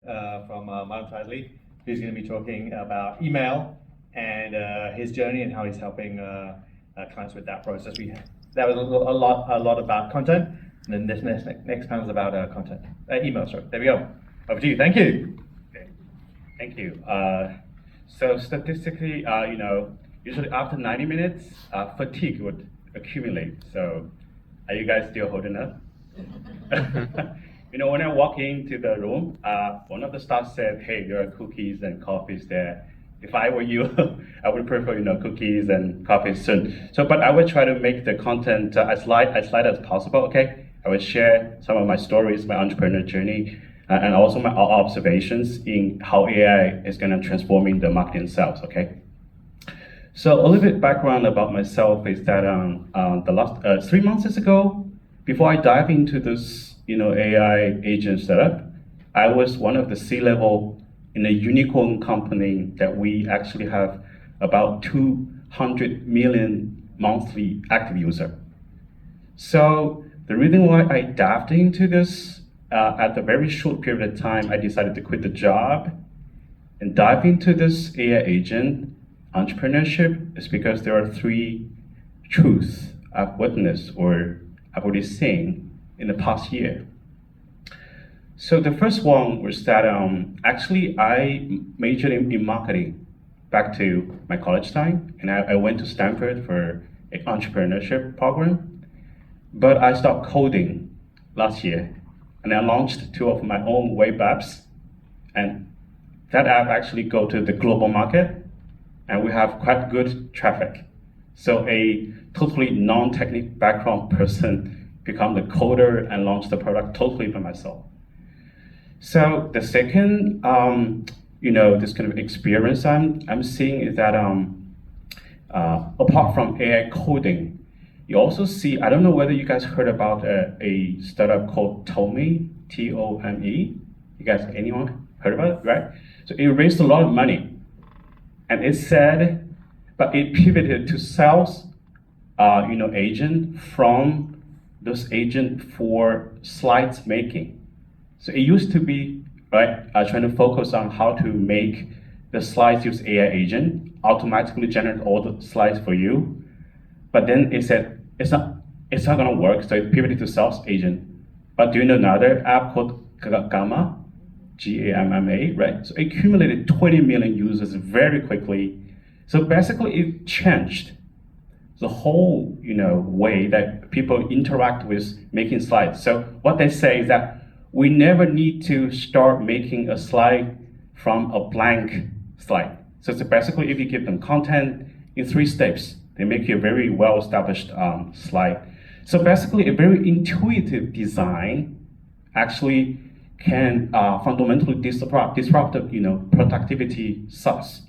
from monetizy. He's going to be talking about email and his journey and how he's helping clients with that process. That was a lot about content, and then this next panel is about content, email. Sorry, there we go. Over to you. Thank you. Okay. Thank you. So statistically, usually after 90 minutes, fatigue would accumulate. So, are you guys still holding up? When I walk into the room, one of the staff said, "Hey, there are cookies and coffees there. If I were you, I would prefer, cookies and coffees soon." So, but I would try to make the content as light as possible. Okay, I would share some of my stories, my entrepreneur journey, and also my observations in how AI is going to transform the marketing sales. Okay. So a little bit background about myself is that the last 3 months ago, before I dive into this AI agent setup, I was one of the C-level in a unicorn company that we actually have about 200 million monthly active user. So the reason why I dived into this at a very short period of time, I decided to quit the job and dive into this AI agent entrepreneurship is because there are 3 truths I've witnessed or I've already seen in the past year. So the first one was that actually I majored in marketing back to my college time, and I went to Stanford for an entrepreneurship program, but I stopped coding last year, and I launched 2 of my own web apps, and that app actually go to the global market, and we have quite good traffic. So a totally non-technical background person become the coder and launch the product totally by myself. So the second, this kind of experience I'm seeing is that apart from AI coding, you also see, I don't know whether you guys heard about a startup called Tome, T-O-M-E. You guys, anyone heard about it, right? So it raised a lot of money. And it said, but it pivoted to sales, agent from those agent for slides making. So it used to be, right, trying to focus on how to make the slides use AI agent, automatically generate all the slides for you. But then it said, it's not gonna work, so it pivoted to sales agent. But do you know another app called Gamma? G-A-M-M-A, right? So it accumulated 20 million users very quickly. So basically it changed the whole, way that people interact with making slides. So what they say is that we never need to start making a slide from a blank slide. So it's basically if you give them content in 3 steps, they make you a very well-established slide. So basically a very intuitive design actually can fundamentally disrupt productivity sucks.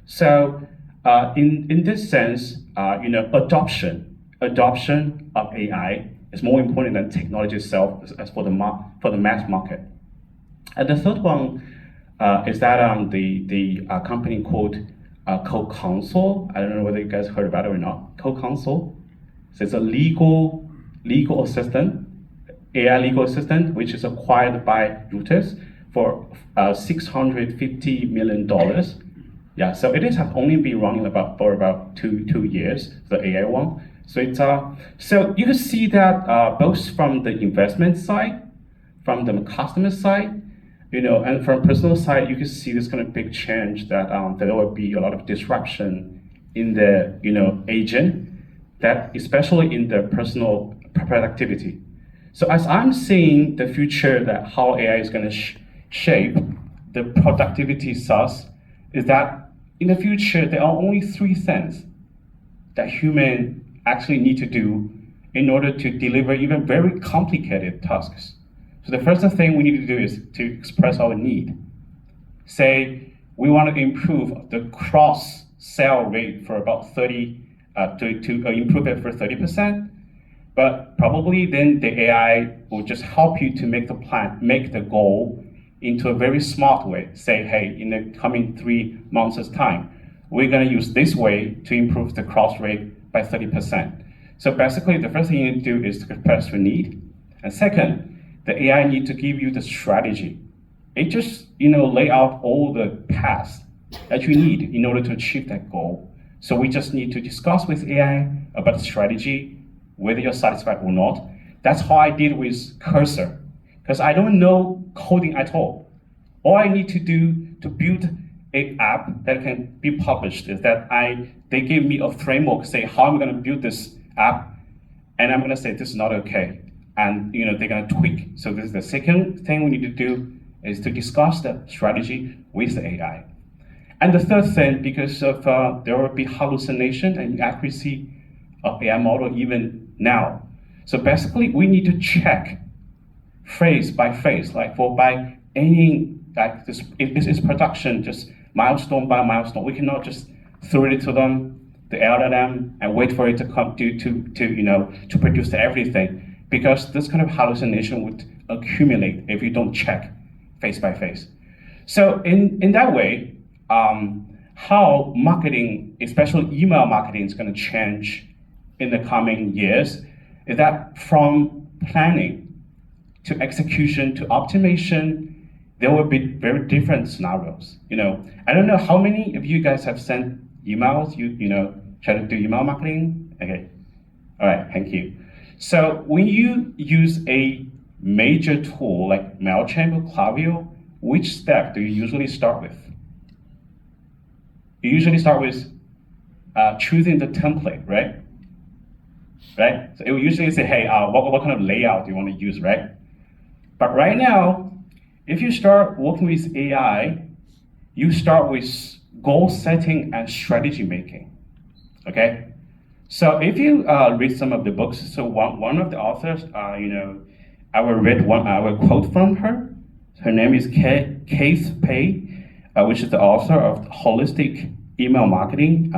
So in this sense, adoption of AI is more important than technology itself as for the mass market. And the third one is that the company called Co-Counsel. I don't know whether you guys heard about it or not. Co-Counsel. So it's a legal assistant. AI legal assistant, which is acquired by Reuters for $650 million. Yeah, so it has only been running for about two years, the AI one. So it's so you can see that both from the investment side, from the customer side, and from personal side, you can see this kind of big change that there will be a lot of disruption in the agent, that especially in the personal productivity. So as I'm seeing the future, that how AI is going to shape the productivity source, is that in the future there are only 3 things that humans actually need to do in order to deliver even very complicated tasks. So the first thing we need to do is to express our need. Say we want to improve the cross-sell rate for about 30, to improve it for 30%. But probably then the AI will just help you to make the plan, make the goal into a very smart way. Say, hey, in the coming 3 months' time, we're going to use this way to improve the cross rate by 30%. So basically, the first thing you need to do is to express your need. And second, the AI need to give you the strategy. it just lay out all the paths that you need in order to achieve that goal. So we just need to discuss with AI about the strategy, whether you're satisfied or not. That's how I did with Cursor, because I don't know coding at all. All I need to do to build an app that can be published is that they give me a framework, say how I'm going to build this app, and I'm going to say this is not okay, and they're going to tweak. So this is the second thing we need to do, is to discuss the strategy with the AI. And the third thing, because of there will be hallucination and accuracy of AI model even now. So basically, we need to check phase by phase, like by any this, if this is production, just milestone by milestone. We cannot just throw it to them, the LLM, and wait for it to come to produce everything, because this kind of hallucination would accumulate if you don't check phase by phase. So in that way, how marketing, especially email marketing, is going to change in the coming years is that from planning to execution to optimization, there will be very different scenarios. I don't know how many of you guys have sent emails. Try to do email marketing. Okay, all right, thank you. So when you use a major tool like MailChimp or Klaviyo, which step do you usually start with? You usually start with choosing the template, right? Right? So it will usually say, hey, what kind of layout do you want to use, right? But right now, if you start working with AI, you start with goal setting and strategy making, okay? So if you read some of the books, so one of the authors, I will read I will quote from her. Her name is Kate Pei, which is the author of Holistic Email Marketing.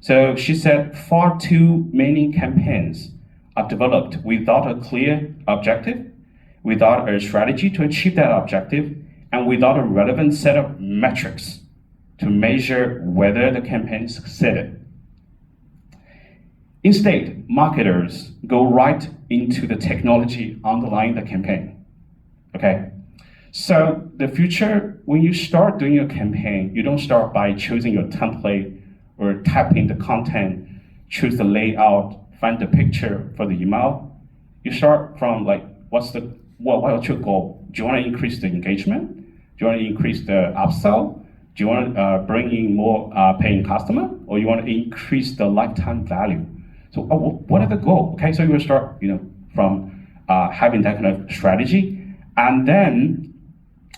So she said, far too many campaigns are developed without a clear objective, without a strategy to achieve that objective, and without a relevant set of metrics to measure whether the campaign succeeded. Instead, marketers go right into the technology underlying the campaign, okay? So the future, when you start doing your campaign, you don't start by choosing your template or typing the content, choose the layout, find the picture for the email. You start from like, what's your goal? Do you want to increase the engagement? Do you want to increase the upsell? Do you want to bring in more paying customer? Or you want to increase the lifetime value? So what are the goals? Okay, so you will start from having that kind of strategy, and then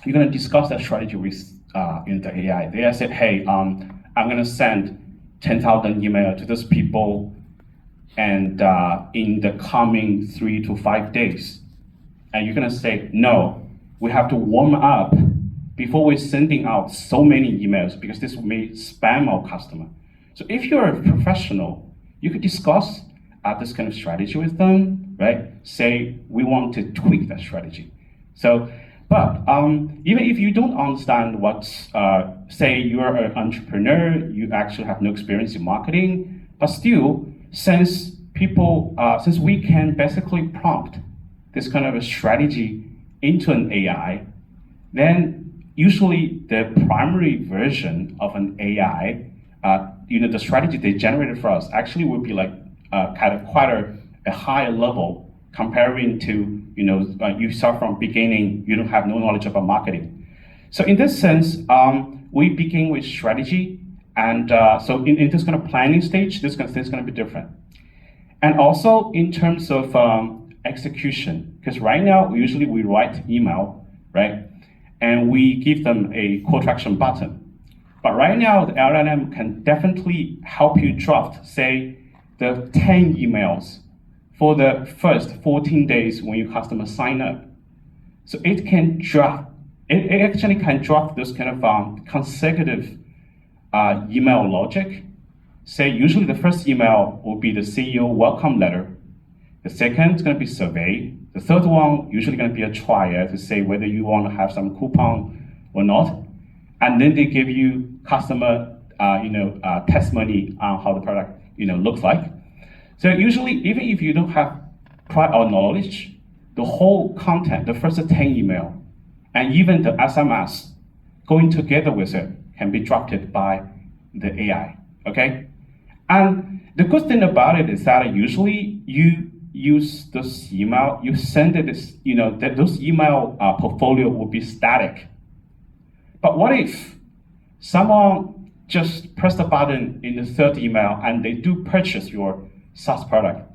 you're going to discuss that strategy with the AI. The AI said, hey, I'm going to send 10,000 emails to those people, and in the coming 3 to 5 days. And you're going to say, no, we have to warm up before we're sending out so many emails, because this may spam our customer. So if you're a professional, you could discuss this kind of strategy with them, right? Say, we want to tweak that strategy. So, but even if you don't understand what's, say you're an entrepreneur, you actually have no experience in marketing, but still, since we can basically prompt this kind of a strategy into an AI, then usually the primary version of an AI, the strategy they generated for us actually would be like kind of quite a higher level comparing to, you start from beginning, you don't have no knowledge about marketing. So in this sense, we begin with strategy, and so in this kind of planning stage, this kind of thing is going to be different. And also in terms of execution, because right now, usually we write email, right? And we give them a call to action button. But right now, the LLM can definitely help you draft, say, the 10 emails for the first 14 days when your customer sign up. So it can draft, it actually can draft this kind of consecutive email logic. Say, usually the first email will be the CEO welcome letter. The second is going to be survey. The third one usually going to be a trial to say whether you want to have some coupon or not. And then they give you customer, testimony on how the product, looks like. So usually, even if you don't have prior knowledge, the whole content, the first 10 email, and even the SMS going together with it can be drafted by the AI, okay? And the good thing about it is that usually you use this email, you send it, that those email portfolio will be static. But what if someone just press the button in the third email and they do purchase your SaaS product?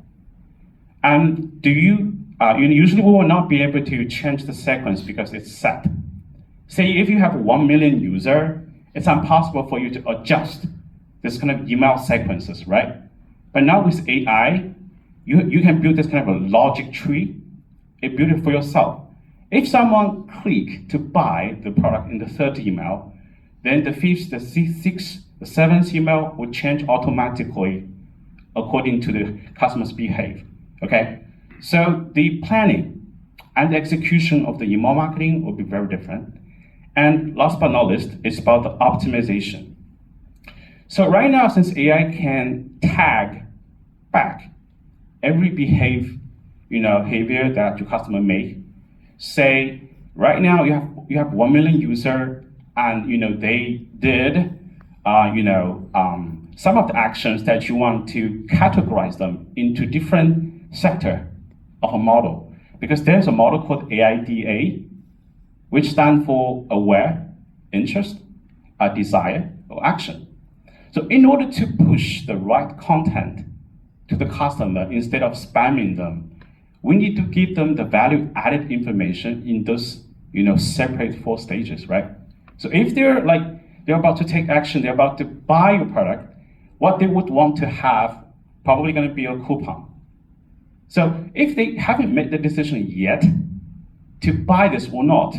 And you usually will not be able to change the sequence because it's set. Say if you have 1 million users, it's impossible for you to adjust this kind of email sequences, right? But now with AI, you can build this kind of a logic tree. You build it for yourself. If someone click to buy the product in the third email, then the fifth, the sixth, the seventh email will change automatically according to the customer's behavior, okay? So the planning and the execution of the email marketing will be very different. And last but not least, it's about the optimization. So right now, since AI can tag back every behavior that your customer make, say right now you have 1 million user, and they did some of the actions that you want to categorize them into different sector of a model, because there's a model called AIDA, which stands for aware, interest, desire, or action. So in order to push the right content to the customer instead of spamming them, we need to give them the value-added information in those separate 4 stages, right? So if they're about to take action, they're about to buy your product, what they would want to have probably going to be a coupon. So if they haven't made the decision yet to buy this or not,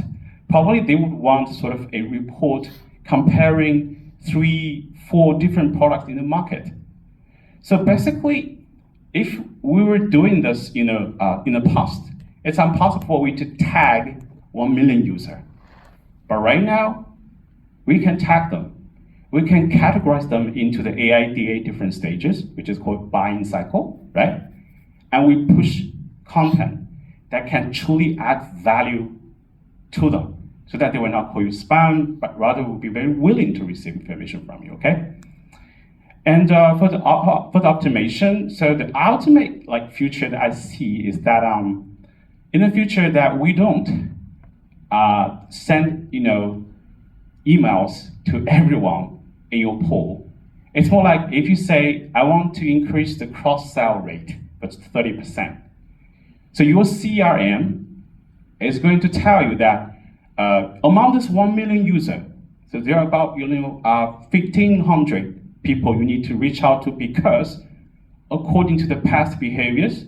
probably they would want sort of a report comparing 3-4 different products in the market. So basically, if we were doing this in the past, it's impossible for we to tag 1 million users. But right now, we can tag them. We can categorize them into the AIDA different stages, which is called buying cycle, right? And we push content that can truly add value to them, so that they will not call you spam, but rather will be very willing to receive information from you, okay? And for the optimization, so the ultimate future that I see is that in the future that we don't send emails to everyone in your pool. It's more like if you say, I want to increase the cross-sell rate, but 30%. So your CRM is going to tell you that among this 1 million user, so there are about 1,500 people you need to reach out to, because according to the past behaviors,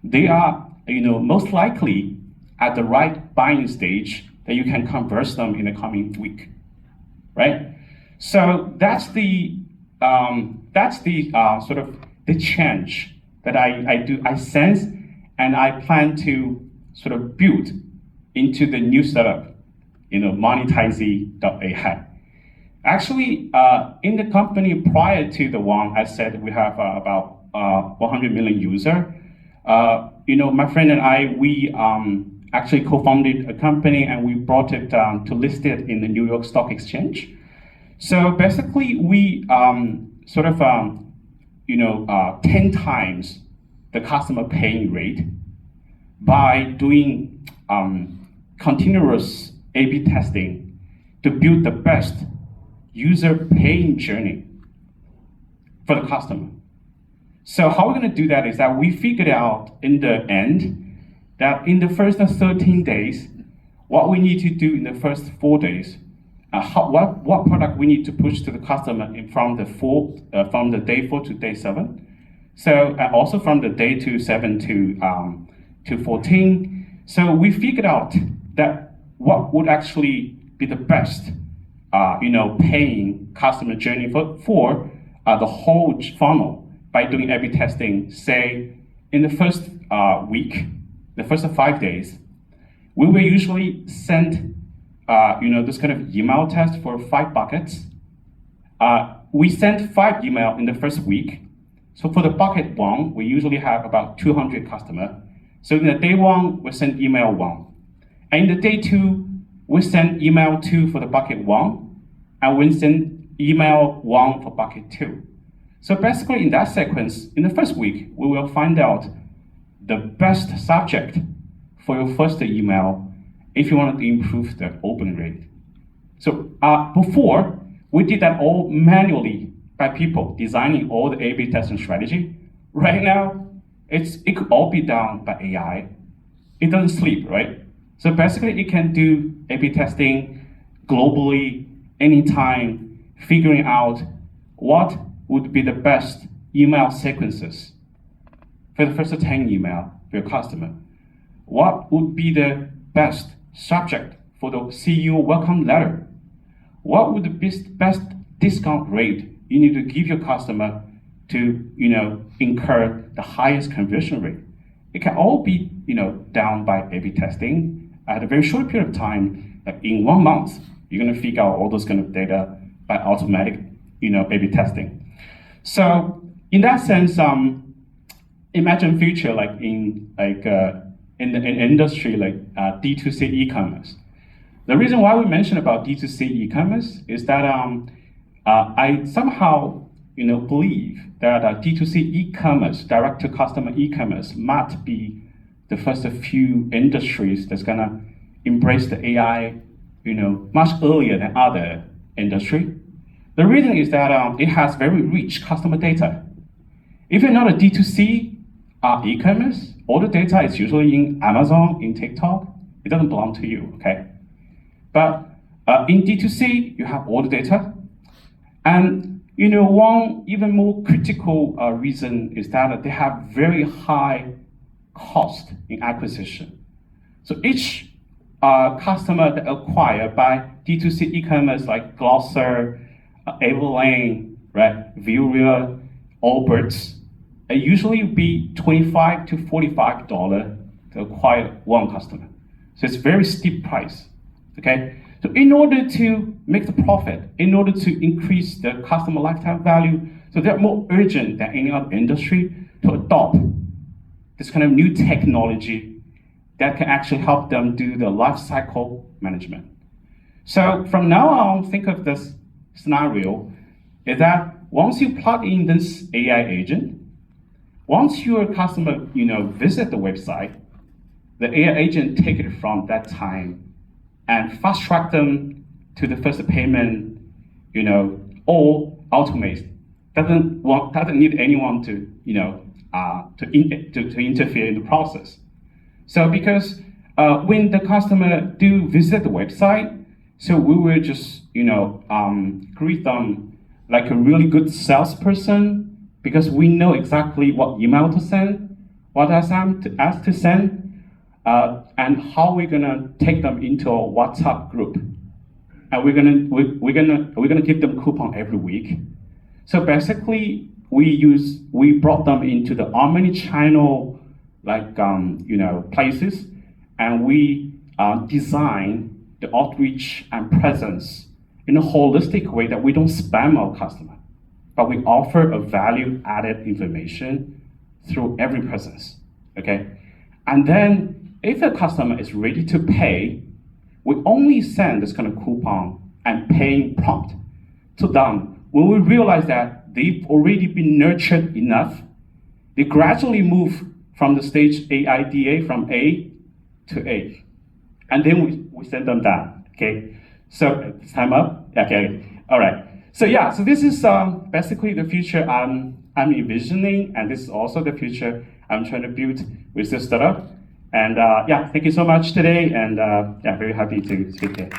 they are most likely at the right buying stage that you can convert them in the coming week, right? So that's the sort of the change that I sense, and I plan to sort of build into the new startup, monetizy-ai. Actually, in the company prior to the one I said, we have about 100 million users. My friend and I, we actually co-founded a company, and we brought it to list it in the New York Stock Exchange. So basically, we 10 times the customer paying rate by doing continuous A/B testing to build the best user paying journey for the customer. So how we're going to do that is that we figured out in the end that in the first 13 days, what we need to do in the first 4 days, what product we need to push to the customer from the day 4 to day 7. So also from the day 7 to 14. So we figured out that what would actually be the best paying customer journey for the whole funnel by doing A/B testing. Say in the first week, the first 5 days, we will usually send this kind of email test for 5 buckets. We sent 5 email in the first week. So for the bucket 1, we usually have about 200 customers. So in the day 1, we send email 1. And in the day 2, we send email 2 for the bucket 1, and we send email 1 for bucket 2. So basically in that sequence, in the first week, we will find out the best subject for your first email if you want to improve the open rate. So before, we did that all manually by people designing all the A/B testing strategy. Right now, it could all be done by AI. It doesn't sleep, right? So basically, it can do A/B testing globally, anytime, figuring out what would be the best email sequences for the first 10 email for your customer. What would be the best subject for the CEO welcome letter? What would be the best discount rate you need to give your customer to, incur the highest conversion rate? It can all be, done by A/B testing at a very short period of time. Like in 1 month, you're going to figure out all those kind of data by automatic, A/B testing. So in that sense, imagine future like in the industry like D2C e-commerce. The reason why we mention about D2C e-commerce is that I somehow believe that D2C e-commerce, direct-to-customer e-commerce, might be the first few industries that's gonna embrace the AI, much earlier than other industry. The reason is that it has very rich customer data. If you're not a D2C e-commerce, all the data is usually in Amazon, in TikTok. It doesn't belong to you, okay? But in D2C, you have all the data. And one even more critical reason is that they have very high cost in acquisition. So each customer that acquired by D2C e-commerce like Glosser, Evelyn, right, Vuria, Alberts, it usually be $25 to $45 to acquire one customer. So it's very steep price, okay? So in order to make the profit, in order to increase the customer lifetime value, so they're more urgent than any other industry to adopt this kind of new technology that can actually help them do the life cycle management. So from now on, think of this scenario is that once you plug in this AI agent, once your customer, visit the website, the AI agent take it from that time and fast track them to the first payment, or automate. Doesn't need anyone to, to interfere in the process. So because when the customer do visit the website, so we will just, greet them like a really good salesperson, because we know exactly what email to send, what ask to send, and how we're gonna take them into a WhatsApp group, and we're gonna give them coupon every week. So basically, we brought them into the omni-channel places, and we design the outreach and presence in a holistic way that we don't spam our customer, but we offer a value-added information through every presence, okay? And then if the customer is ready to pay, we only send this kind of coupon and paying prompt to them. When we realize that they've already been nurtured enough, they gradually move from the stage AIDA from A to A. And then we send them down, okay? So, time up? Okay, all right. So so this is basically the future I'm envisioning, and this is also the future I'm trying to build with this startup. And thank you so much today, and very happy to speak here.